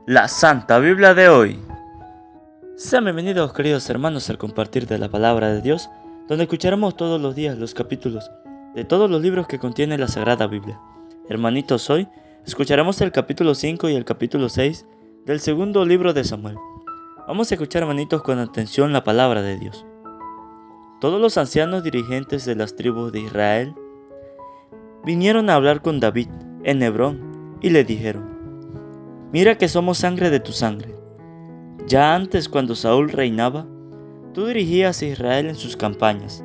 La Santa Biblia de hoy. Sean bienvenidos, queridos hermanos, al compartir de la palabra de Dios, donde escucharemos todos los días los capítulos de todos los libros que contiene la Sagrada Biblia. Hermanitos, hoy escucharemos el capítulo 5 y el capítulo 6 del segundo libro de Samuel. Vamos a escuchar, hermanitos, con atención la palabra de Dios. Todos los ancianos dirigentes de las tribus de Israel vinieron a hablar con David en Hebrón y le dijeron: mira que somos sangre de tu sangre. Ya antes, cuando Saúl reinaba, tú dirigías a Israel en sus campañas,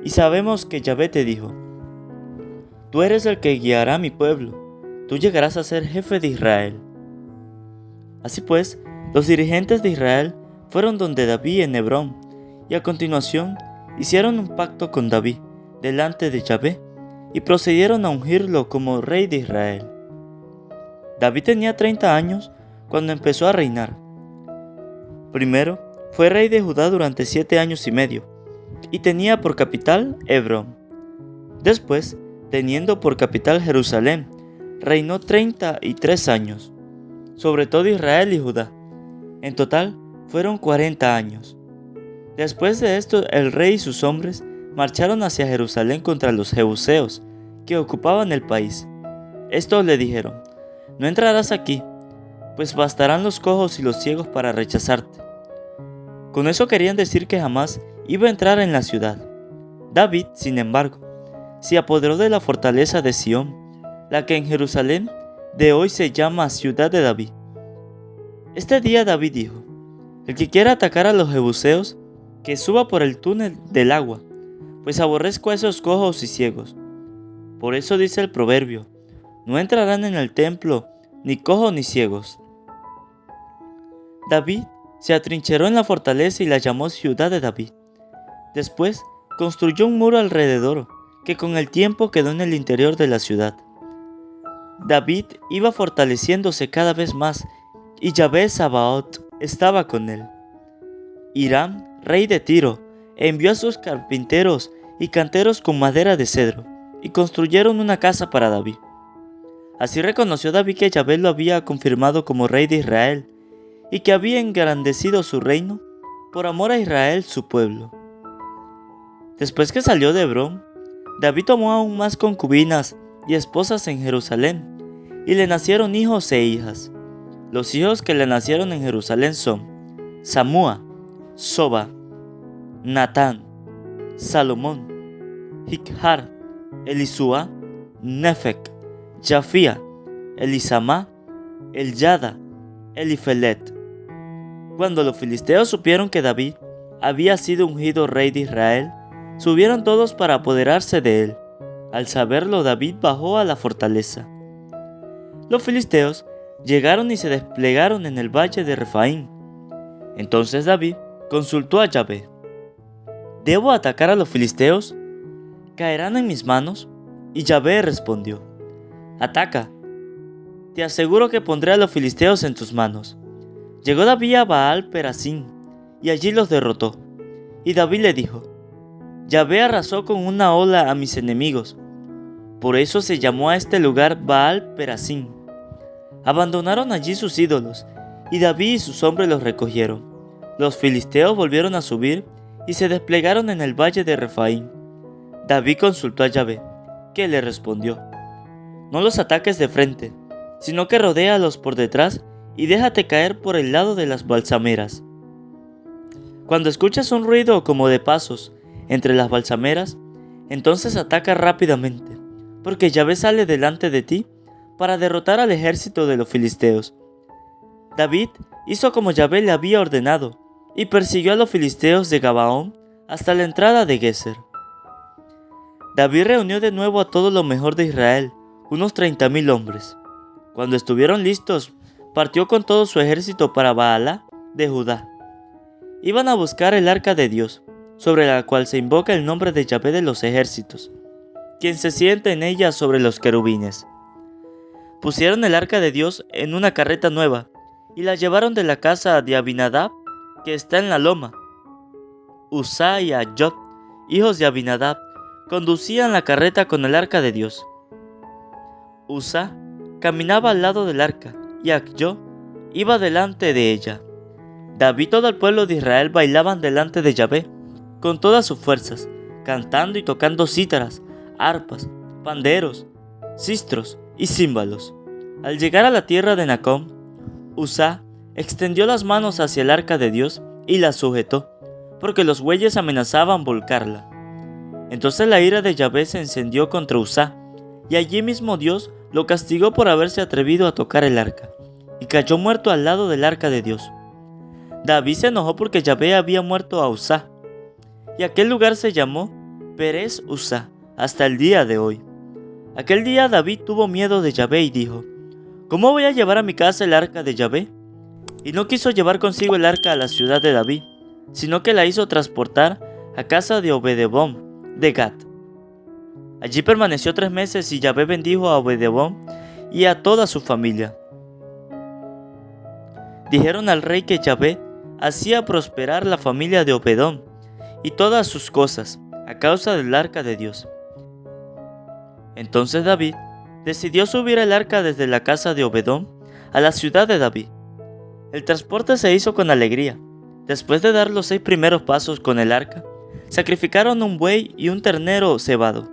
y sabemos que Yahvé te dijo: tú eres el que guiará a mi pueblo, tú llegarás a ser jefe de Israel. Así pues, los dirigentes de Israel fueron donde David en Hebrón, y a continuación hicieron un pacto con David delante de Yahvé, y procedieron a ungirlo como rey de Israel. David tenía 30 años cuando empezó a reinar. Primero, fue rey de Judá durante 7 años y medio, y tenía por capital Hebrón. Después, teniendo por capital Jerusalén, reinó 33 años, sobre todo Israel y Judá. En total, fueron 40 años. Después de esto, el rey y sus hombres marcharon hacia Jerusalén contra los jebuseos, que ocupaban el país. Estos le dijeron: no entrarás aquí, pues bastarán los cojos y los ciegos para rechazarte. Con eso querían decir que jamás iba a entrar en la ciudad. David, sin embargo, se apoderó de la fortaleza de Sión, la que en Jerusalén de hoy se llama Ciudad de David. Este día David dijo: el que quiera atacar a los jebuseos, que suba por el túnel del agua, pues aborrezco a esos cojos y ciegos. Por eso dice el proverbio: no entrarán en el templo ni cojos ni ciegos. David se atrincheró en la fortaleza y la llamó Ciudad de David. Después construyó un muro alrededor, que con el tiempo quedó en el interior de la ciudad. David iba fortaleciéndose cada vez más, y Yahvé Sabaoth estaba con él. Hiram, rey de Tiro, envió a sus carpinteros y canteros con madera de cedro, y construyeron una casa para David. Así reconoció David que Yahvé lo había confirmado como rey de Israel, y que había engrandecido su reino por amor a Israel, su pueblo. Después que salió de Hebrón, David tomó aún más concubinas y esposas en Jerusalén, y le nacieron hijos e hijas. Los hijos que le nacieron en Jerusalén son Samúa, Soba, Natán, Salomón, Jicjar, Elisúa, Nefec, Jafía, Elisamá, Elyada, Elifelet. Cuando los filisteos supieron que David había sido ungido rey de Israel, subieron todos para apoderarse de él. Al saberlo, David bajó a la fortaleza. Los filisteos llegaron y se desplegaron en el valle de Refaim. Entonces David consultó a Yahvé: ¿debo atacar a los filisteos? ¿Caerán en mis manos? Y Yahvé respondió: ataca. Te aseguro que pondré a los filisteos en tus manos. Llegó David a Baal Perasim, y allí los derrotó. Y David le dijo: Yahvé arrasó con una ola a mis enemigos. Por eso se llamó a este lugar Baal Perasim. Abandonaron allí sus ídolos, y David y sus hombres los recogieron. Los filisteos volvieron a subir y se desplegaron en el valle de Refaim. David consultó a Yahvé, que le respondió: no los ataques de frente, sino que rodéalos por detrás y déjate caer por el lado de las balsameras. Cuando escuchas un ruido como de pasos entre las balsameras, entonces ataca rápidamente, porque Yahvé sale delante de ti para derrotar al ejército de los filisteos. David hizo como Yahvé le había ordenado, y persiguió a los filisteos de Gabaón hasta la entrada de Geser. David reunió de nuevo a todo lo mejor de Israel, unos 30,000 hombres. Cuando estuvieron listos, partió con todo su ejército para Baalá de Judá. Iban a buscar el arca de Dios, sobre la cual se invoca el nombre de Yahvé de los ejércitos, quien se sienta en ella sobre los querubines. Pusieron el arca de Dios en una carreta nueva, y la llevaron de la casa de Abinadab, que está en la loma. Uzá y Ayob, hijos de Abinadab, conducían la carreta con el arca de Dios. Uzá caminaba al lado del arca, y Ayob iba delante de ella. David y todo el pueblo de Israel bailaban delante de Yahvé con todas sus fuerzas, cantando y tocando cítaras, arpas, panderos, sistros y címbalos. Al llegar a la tierra de Nacón, Uzá extendió las manos hacia el arca de Dios y la sujetó, porque los bueyes amenazaban volcarla. Entonces la ira de Yahvé se encendió contra Uzá, y allí mismo Dios lo castigó por haberse atrevido a tocar el arca, y cayó muerto al lado del arca de Dios. David se enojó porque Yahvé había muerto a Uzá, y aquel lugar se llamó Perez Uzá hasta el día de hoy. Aquel día David tuvo miedo de Yahvé y dijo: ¿Cómo voy a llevar a mi casa el arca de Yahvé? Y no quiso llevar consigo el arca a la ciudad de David, sino que la hizo transportar a casa de Obededom de Gat. Allí permaneció 3 meses y Yahvé bendijo a Obededom y a toda su familia. Dijeron al rey que Yahvé hacía prosperar la familia de Obededom y todas sus cosas a causa del arca de Dios. Entonces David decidió subir el arca desde la casa de Obededom a la ciudad de David. El transporte se hizo con alegría. Después de dar los 6 primeros pasos con el arca, sacrificaron un buey y un ternero cebado.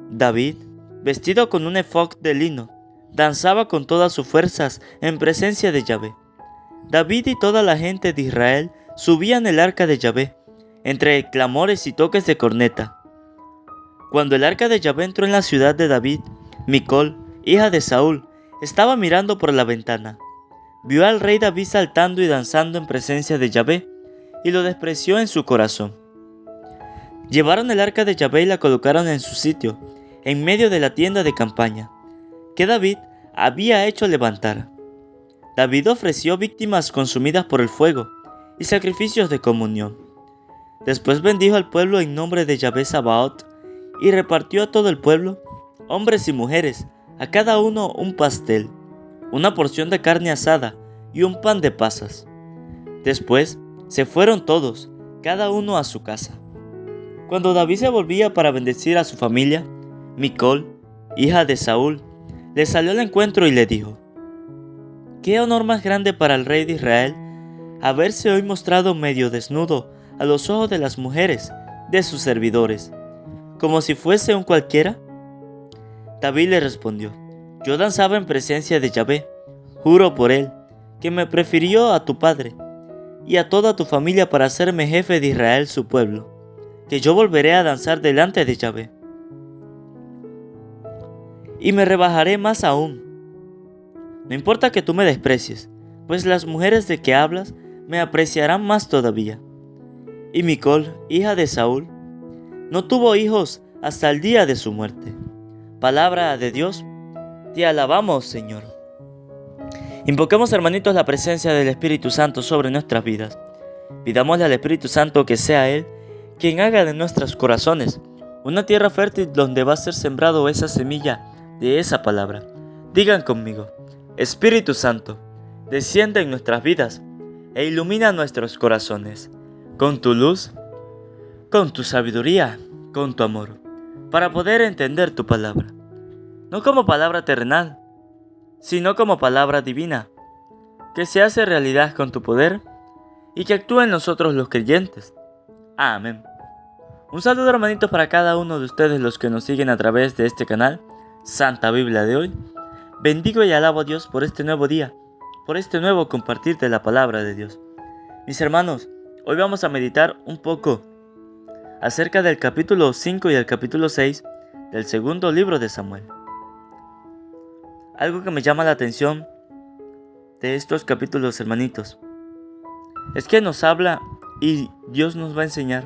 David, vestido con un efod de lino, danzaba con todas sus fuerzas en presencia de Yahvé. David y toda la gente de Israel subían el arca de Yahvé, entre clamores y toques de corneta. Cuando el arca de Yahvé entró en la ciudad de David, Micol, hija de Saúl, estaba mirando por la ventana. Vio al rey David saltando y danzando en presencia de Yahvé, y lo despreció en su corazón. Llevaron el arca de Yahvé y la colocaron en su sitio, en medio de la tienda de campaña, que David había hecho levantar. David ofreció víctimas consumidas por el fuego y sacrificios de comunión. Después bendijo al pueblo en nombre de Yahvé Sabaoth y repartió a todo el pueblo, hombres y mujeres, a cada uno un pastel, una porción de carne asada y un pan de pasas. Después se fueron todos, cada uno a su casa. Cuando David se volvía para bendecir a su familia, Micol, hija de Saúl, le salió al encuentro y le dijo: «¿Qué honor más grande para el rey de Israel haberse hoy mostrado medio desnudo a los ojos de las mujeres de sus servidores, como si fuese un cualquiera?» David le respondió: «Yo danzaba en presencia de Yahvé, juro por él, que me prefirió a tu padre y a toda tu familia para hacerme jefe de Israel su pueblo, que yo volveré a danzar delante de Yahvé. Y me rebajaré más aún. No importa que tú me desprecies, pues las mujeres de que hablas me apreciarán más todavía». Y Micol, hija de Saúl, no tuvo hijos hasta el día de su muerte. Palabra de Dios, te alabamos, Señor. Invoquemos, hermanitos, la presencia del Espíritu Santo sobre nuestras vidas. Pidámosle al Espíritu Santo que sea Él quien haga de nuestros corazones una tierra fértil donde va a ser sembrado esa semilla de esa palabra. Digan conmigo: Espíritu Santo, desciende en nuestras vidas e ilumina nuestros corazones con tu luz, con tu sabiduría, con tu amor, para poder entender tu palabra, no como palabra terrenal, sino como palabra divina, que se hace realidad con tu poder y que actúa en nosotros los creyentes. Amén. Un saludo, hermanitos, para cada uno de ustedes los que nos siguen a través de este canal, Santa Biblia de hoy. Bendigo y alabo a Dios por este nuevo día, por este nuevo compartir de la palabra de Dios. Mis hermanos, hoy vamos a meditar un poco acerca del capítulo 5 y el capítulo 6 del segundo libro de Samuel. Algo que me llama la atención de estos capítulos, hermanitos, es que nos habla y Dios nos va a enseñar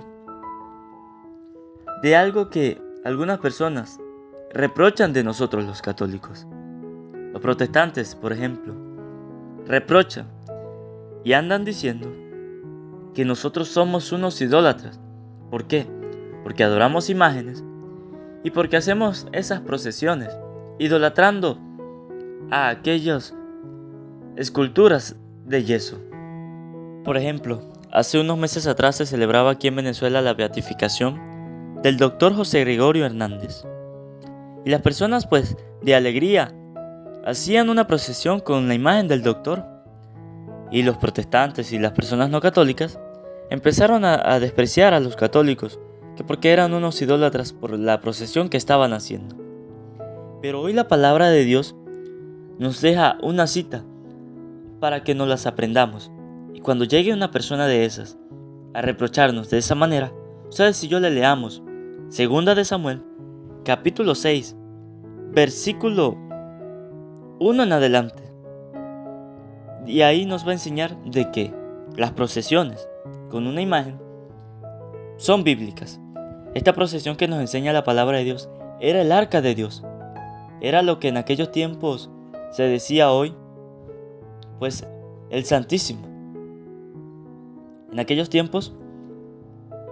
de algo que algunas personas reprochan de nosotros los católicos. Los protestantes, por ejemplo, reprochan y andan diciendo que nosotros somos unos idólatras. ¿Por qué? Porque adoramos imágenes y porque hacemos esas procesiones, idolatrando a aquellas esculturas de yeso. Por ejemplo, hace unos meses atrás se celebraba aquí en Venezuela la beatificación del doctor José Gregorio Hernández. Y las personas, pues, de alegría, hacían una procesión con la imagen del doctor, y los protestantes y las personas no católicas empezaron a despreciar a los católicos, que porque eran unos idólatras por la procesión que estaban haciendo. Pero hoy la palabra de Dios nos deja una cita para que nos las aprendamos. Y cuando llegue una persona de esas a reprocharnos de esa manera, ustedes y yo le leamos Segunda de Samuel, capítulo 6, versículo 1 en adelante. Y ahí nos va a enseñar de que las procesiones con una imagen son bíblicas. Esta procesión que nos enseña la palabra de Dios era el arca de Dios. Era lo que en aquellos tiempos se decía hoy, pues el Santísimo. En aquellos tiempos,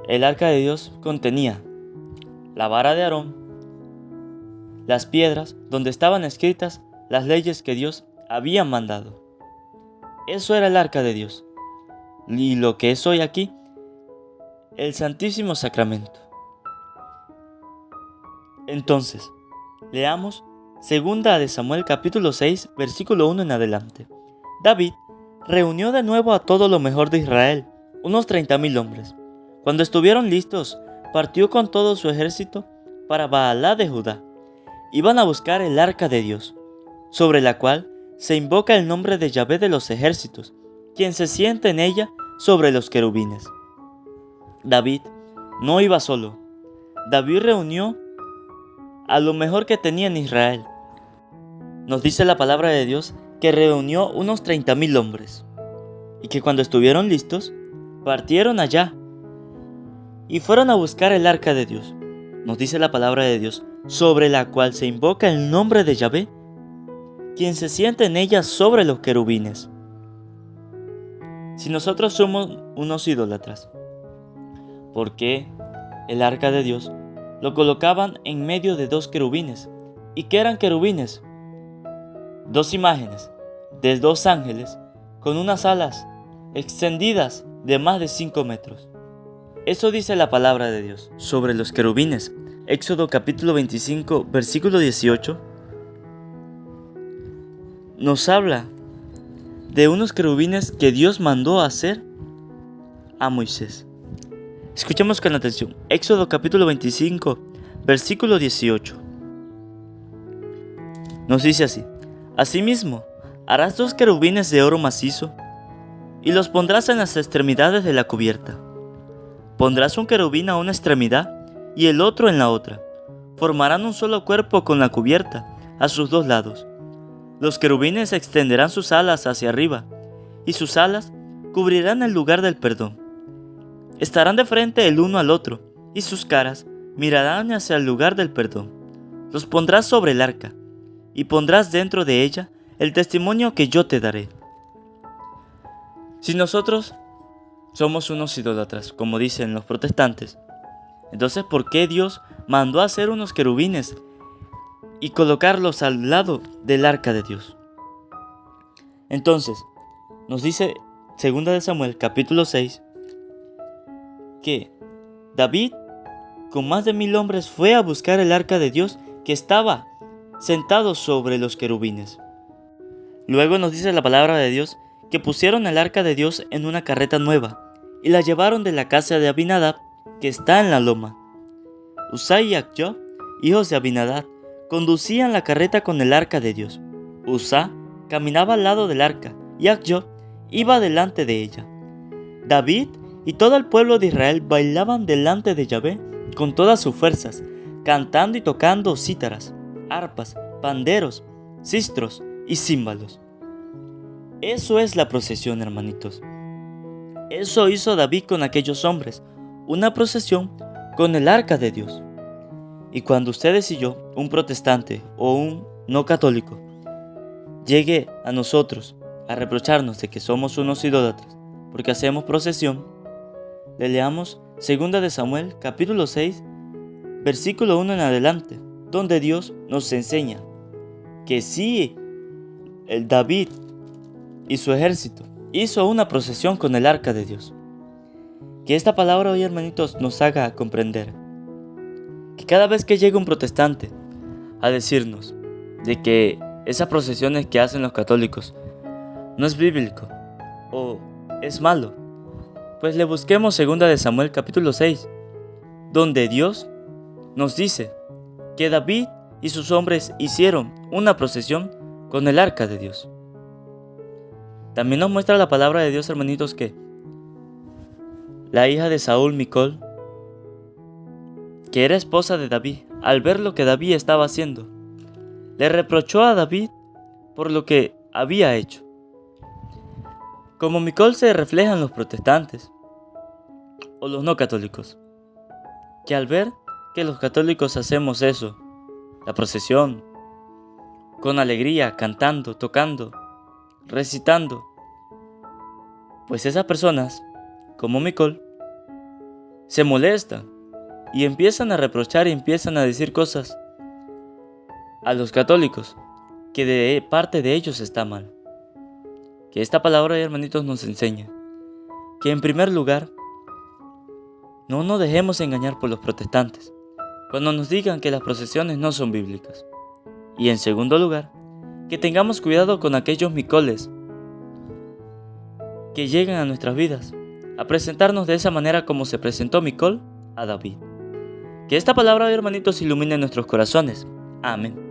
el arca de Dios contenía la vara de Aarón, las piedras donde estaban escritas las leyes que Dios había mandado. Eso era el arca de Dios. Y lo que es hoy aquí, el Santísimo Sacramento. Entonces, leamos Segunda de Samuel capítulo 6, versículo 1 en adelante. David reunió de nuevo a todo lo mejor de Israel, unos 30,000 hombres. Cuando estuvieron listos, partió con todo su ejército para Baalá de Judá. Iban a buscar el arca de Dios, sobre la cual se invoca el nombre de Yahvé de los ejércitos, quien se sienta en ella sobre los querubines. David no iba solo. David reunió a lo mejor que tenía en Israel. Nos dice la palabra de Dios que reunió unos 30,000 hombres, y que cuando estuvieron listos, partieron allá y fueron a buscar el arca de Dios. Nos dice la palabra de Dios, sobre la cual se invoca el nombre de Yahvé, quien se sienta en ella sobre los querubines. Si nosotros somos unos idólatras, ¿por qué el arca de Dios lo colocaban en medio de 2 querubines? ¿Y qué eran querubines? 2 imágenes de 2 ángeles con unas alas extendidas de más de 5 metros. Eso dice la palabra de Dios sobre los querubines. Éxodo capítulo 25, versículo 18. Nos habla de unos querubines que Dios mandó a hacer a Moisés. Escuchemos con atención. Éxodo capítulo 25, versículo 18. Nos dice así: Asimismo, harás 2 querubines de oro macizo y los pondrás en las extremidades de la cubierta. Pondrás un querubín a una extremidad y el otro en la otra. Formarán un solo cuerpo con la cubierta a sus 2 lados. Los querubines extenderán sus alas hacia arriba, y sus alas cubrirán el lugar del perdón. Estarán de frente el uno al otro, y sus caras mirarán hacia el lugar del perdón. Los pondrás sobre el arca, y pondrás dentro de ella el testimonio que yo te daré. Si nosotros somos unos idólatras, como dicen los protestantes, entonces ¿por qué Dios mandó a hacer unos querubines y colocarlos al lado del arca de Dios? Entonces, nos dice 2 de Samuel capítulo 6 que David con más de 1,000 hombres fue a buscar el arca de Dios que estaba sentado sobre los querubines. Luego nos dice la palabra de Dios que pusieron el arca de Dios en una carreta nueva y la llevaron de la casa de Abinadab, que está en la loma. Uzá y Acjó, hijos de Abinadab, conducían la carreta con el arca de Dios. Uzá caminaba al lado del arca y Acjó iba delante de ella. David y todo el pueblo de Israel bailaban delante de Yahvé con todas sus fuerzas, cantando y tocando cítaras, arpas, panderos, sistros y címbalos. Eso es la procesión, hermanitos. Eso hizo David con aquellos hombres, una procesión con el arca de Dios. Y cuando ustedes y yo, un protestante o un no católico, llegue a nosotros a reprocharnos de que somos unos idólatras porque hacemos procesión, le leamos 2 de Samuel capítulo 6, versículo 1 en adelante, donde Dios nos enseña que sí, el David y su ejército hizo una procesión con el arca de Dios. Que esta palabra hoy, hermanitos, nos haga comprender que cada vez que llega un protestante a decirnos de que esas procesiones que hacen los católicos no es bíblico o es malo, pues le busquemos 2 de Samuel capítulo 6, donde Dios nos dice que David y sus hombres hicieron una procesión con el arca de Dios. También nos muestra la palabra de Dios, hermanitos, que la hija de Saúl, Micol, que era esposa de David, al ver lo que David estaba haciendo, le reprochó a David por lo que había hecho. Como Micol se refleja en los protestantes o los no católicos, que al ver que los católicos hacemos eso, la procesión, con alegría, cantando, tocando, recitando, pues esas personas, como Micol, se molestan y empiezan a reprochar y empiezan a decir cosas a los católicos que de parte de ellos está mal. Que esta palabra, hermanitos, nos enseña que en primer lugar no nos dejemos engañar por los protestantes cuando nos digan que las procesiones no son bíblicas. Y en segundo lugar, que tengamos cuidado con aquellos micoles que llegan a nuestras vidas a presentarnos de esa manera como se presentó Micol a David. Que esta palabra, hermanitos, ilumine nuestros corazones. Amén.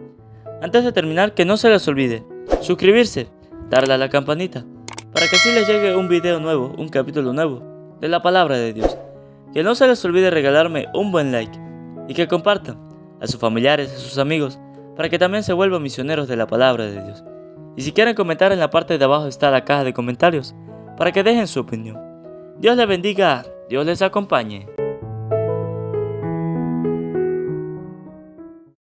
Antes de terminar, que no se les olvide suscribirse, darle a la campanita, para que así les llegue un video nuevo, un capítulo nuevo de la palabra de Dios. Que no se les olvide regalarme un buen like y que compartan a sus familiares, a sus amigos, para que también se vuelvan misioneros de la palabra de Dios. Y si quieren comentar, en la parte de abajo está la caja de comentarios para que dejen su opinión. Dios les bendiga, Dios les acompañe.